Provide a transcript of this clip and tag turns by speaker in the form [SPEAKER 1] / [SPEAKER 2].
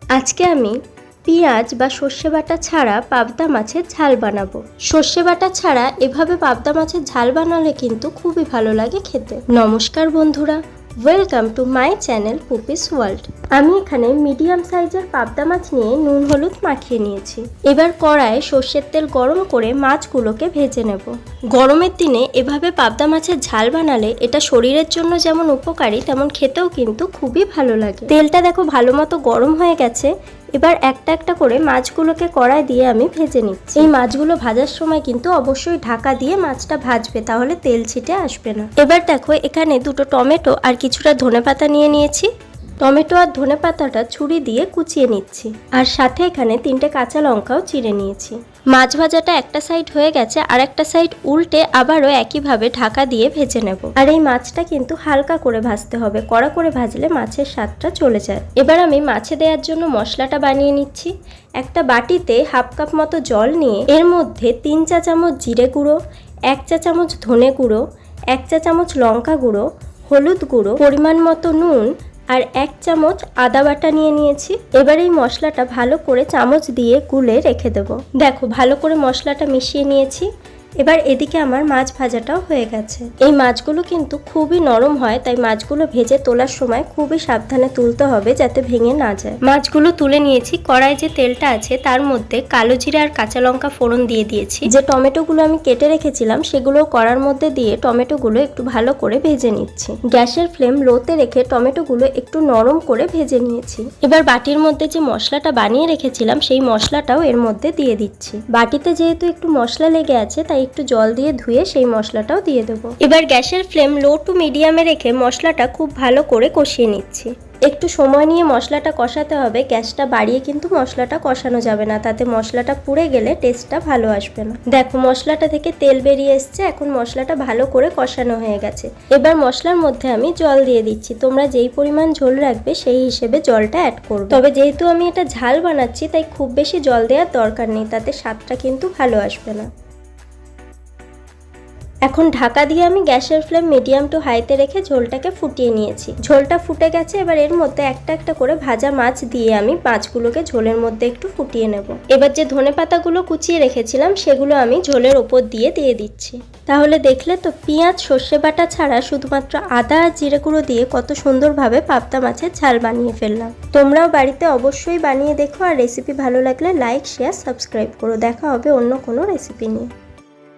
[SPEAKER 1] আজকে আমি পেঁয়াজ বা সর্ষে বাটা ছাড়া পাবদা মাছের ঝাল বানাবো। সর্ষে বাটা ছাড়া এভাবে পাবদা মাছের ঝাল বানালে কিন্তু খুবই ভালো লাগে খেতে। নমস্কার বন্ধুরা, ওয়েলকাম টু মাই চ্যানেল পুপিস ওয়ার্ল্ড। আমি এখানে মিডিয়াম সাইজের পাবদা মাছ নিয়ে নুন হলুদ মাখিয়ে নিয়েছি। এবার কড়াইয়ে সর্ষের তেল গরম করে মাছগুলোকে ভেজে নেব। গরমের দিনে এভাবে পাবদা মাছের ঝাল বানালে এটা শরীরের জন্য যেমন উপকারী, তেমন খেতেও কিন্তু খুবই ভালো লাগে। তেলটা দেখো ভালো মতো গরম হয়ে গেছে। এবার একটা একটা করে মাছগুলোকে কড়াই দিয়ে আমি ভেজে নিচ্ছি। এই মাছগুলো ভাজার সময় কিন্তু অবশ্যই ঢাকা দিয়ে মাছটা ভাজবে, তাহলে তেল ছিটে আসবে না। এবার দেখো এখানে দুটো টমেটো আর কিছুটা ধনেপাতা নিয়ে নিয়েছি। টমেটো আর ধনেপাতাটা ছুরি দিয়ে কুচিয়ে নিচ্ছি, আর সাথে এখানে 3টে কাঁচা লঙ্কাও চিড়ে নিয়েছি। মাছ ভাজাটা একটা সাইড হয়ে গেছে, আর একটা সাইড উল্টে আবারও একইভাবে ঢাকা দিয়ে ভেজে নেব। আর এই মাছটা কিন্তু হালকা করে ভাজতে হবে, কড়া করে ভাজলে মাছের স্বাদটা চলে যায়। এবার আমি মাছে দেওয়ার জন্য মশলাটা বানিয়ে নিচ্ছি। একটা বাটিতে হাফ কাপ মতো জল নিয়ে এর মধ্যে 3 চা চামচ জিরে গুঁড়ো, 1 চা চামচ ধনে গুঁড়ো, 1 চা চামচ লঙ্কা গুঁড়ো, হলুদ গুঁড়ো, পরিমাণ মতো নুন আর 1 চামচ আদা বাটা নিয়ে নিয়েছি। এবার এই মশলাটা ভালো করে চামচ দিয়ে গুলে রেখে দেব। দেখো ভালো করে মশলাটা মিশিয়ে নিয়েছি। এবার এদিকে আমার মাছ ভাজাটাও হয়ে গেছে। এই মাছগুলো কিন্তু খুবই নরম হয়, তাই মাছগুলো ভেজে তোলার সময় খুবই সাবধানে তুলতে হবে যাতে ভেঙে না যায়। মাছগুলো তুলে নিয়েছি। কড়াই যে তেলটা আছে তার মধ্যে কালো জিরা আর কাঁচা লঙ্কা ফোড়ন দিয়ে দিয়েছি। যে টমেটোগুলো আমি কেটে রেখেছিলাম সেগুলো কড়ার মধ্যে দিয়ে টমেটোগুলো একটু ভালো করে ভেজে নিচ্ছি। গ্যাসের ফ্লেম লোতে রেখে টমেটোগুলো একটু নরম করে ভেজে নিয়েছি। এবার বাটির মধ্যে যে মশলাটা বানিয়ে রেখেছিলাম সেই মশলাটাও এর মধ্যে দিয়ে দিচ্ছি। বাটিতে যেহেতু একটু মশলা লেগে আছে তাই একটু জল দিয়ে ধুয়ে সেই মশলাটাও দিয়ে দেবো। এবার গ্যাসের ফ্লেম লো টু মিডিয়ামে রেখে মশলাটা খুব ভালো করে কষিয়ে নিচ্ছি। একটু সময় নিয়ে মশলাটা কষাতে হবে, গ্যাসটা বাড়িয়ে কিন্তু মশলাটা কষানো যাবে না, তাতে মশলাটা পুড়ে গেলে টেস্টটা ভালো আসবে না। দেখো মশলাটা থেকে তেল বেরিয়ে এসছে, এখন মশলাটা ভালো করে কষানো হয়ে গেছে। এবার মশলার মধ্যে আমি জল দিয়ে দিচ্ছি। তোমরা যেই পরিমাণ ঝোল রাখবে সেই হিসেবে জলটা অ্যাড করবে। তবে যেহেতু আমি এটা ঝাল বানাচ্ছি তাই খুব বেশি জল দেওয়ার দরকার নেই, তাতে স্বাদটা কিন্তু ভালো আসবে না। এখন ঢাকা দিয়ে আমি গ্যাসের ফ্লেম মিডিয়াম টু হাইতে রেখে ঝোলটাকে ফুটিয়ে নিয়েছি। ঝোলটা ফুটে গেছে। এবার এর মধ্যে একটা একটা করে ভাজা মাছ দিয়ে আমি মাছগুলোকে ঝোলের মধ্যে একটু ফুটিয়ে নেব। এবার যে ধনেপাতাগুলো কুচিয়ে রেখেছিলাম সেগুলো আমি ঝোলের ওপর দিয়ে দিচ্ছি। তাহলে দেখলে তো পেঁয়াজ সর্ষে বাটা ছাড়া শুধুমাত্র আদা আর জিরে গুঁড়ো দিয়ে কত সুন্দরভাবে পাবদা মাছের ঝাল বানিয়ে ফেললাম। তোমরাও বাড়িতে অবশ্যই বানিয়ে দেখো, আর রেসিপি ভালো লাগলে লাইক শেয়ার সাবস্ক্রাইব করো। দেখা হবে অন্য কোনো রেসিপি নিয়ে।